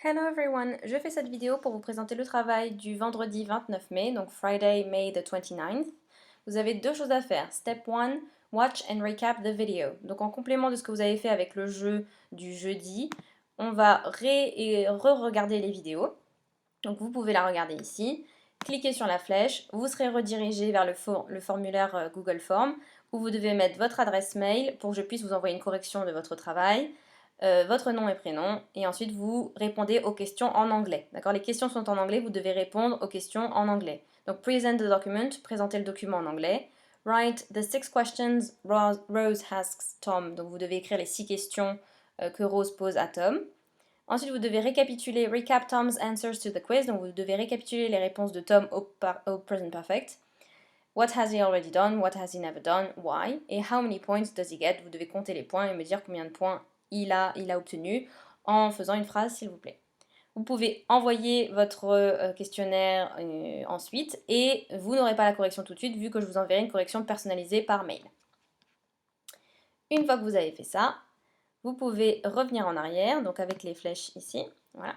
Hello everyone, je fais cette vidéo pour vous présenter le travail du vendredi 29 mai, donc Friday, May the 29th. Vous avez deux choses à faire. Step 1, watch and recap the video. Donc en complément de ce que vous avez fait avec le jeu du jeudi, on va re-regarder les vidéos. Donc vous pouvez la regarder ici. Cliquez sur la flèche, vous serez redirigé vers le formulaire Google Form où vous devez mettre votre adresse mail pour que je puisse vous envoyer une correction de votre travail, votre nom et prénom, et ensuite vous répondez aux questions en anglais. D'accord? Les questions sont en anglais, vous devez répondre aux questions en anglais. Donc present the document, présentez le document en anglais. Write the 6 questions Rose asks Tom. Donc vous devez écrire les 6 questions que Rose pose à Tom. Ensuite, vous devez récapituler, recap Tom's answers to the quiz. Donc, vous devez récapituler les réponses de Tom au present perfect. What has he already done? What has he never done? Why? Et how many points does he get? Vous devez compter les points et me dire combien de points il a obtenu en faisant une phrase, s'il vous plaît. Vous pouvez envoyer votre questionnaire ensuite et vous n'aurez pas la correction tout de suite vu que je vous enverrai une correction personnalisée par mail. Une fois que vous avez fait ça, vous pouvez revenir en arrière, donc avec les flèches ici, voilà,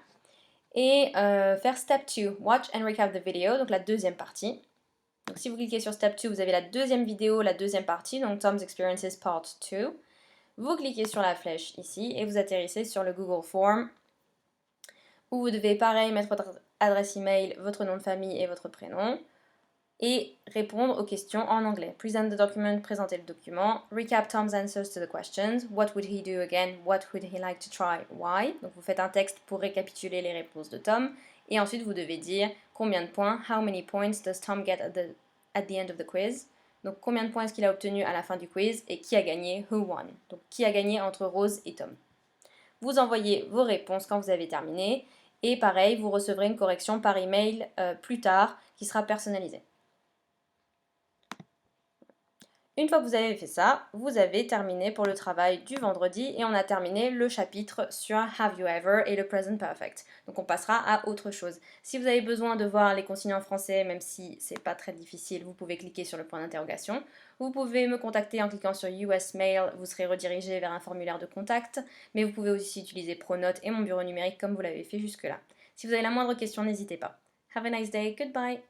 et faire Step 2, Watch and Recap the Video, donc la deuxième partie. Donc si vous cliquez sur Step 2, vous avez la deuxième vidéo, la deuxième partie, donc Tom's Experiences Part 2. Vous cliquez sur la flèche ici et vous atterrissez sur le Google Form où vous devez pareil mettre votre adresse email, votre nom de famille et votre prénom et répondre aux questions en anglais. Present the document, présenter le document. Recap Tom's answers to the questions. What would he do again? What would he like to try? Why? Donc vous faites un texte pour récapituler les réponses de Tom. Et ensuite vous devez dire combien de points. How many points does Tom get at the end of the quiz? Donc combien de points est-ce qu'il a obtenu à la fin du quiz et qui a gagné? Who won? Donc qui a gagné entre Rose et Tom. Vous envoyez vos réponses quand vous avez terminé. Et pareil, vous recevrez une correction par email plus tard qui sera personnalisée. Une fois que vous avez fait ça, vous avez terminé pour le travail du vendredi et on a terminé le chapitre sur Have You Ever et le Present Perfect. Donc on passera à autre chose. Si vous avez besoin de voir les consignes en français, même si c'est pas très difficile, vous pouvez cliquer sur le point d'interrogation. Vous pouvez me contacter en cliquant sur US Mail, vous serez redirigé vers un formulaire de contact, mais vous pouvez aussi utiliser Pronote et mon bureau numérique comme vous l'avez fait jusque-là. Si vous avez la moindre question, n'hésitez pas. Have a nice day, goodbye!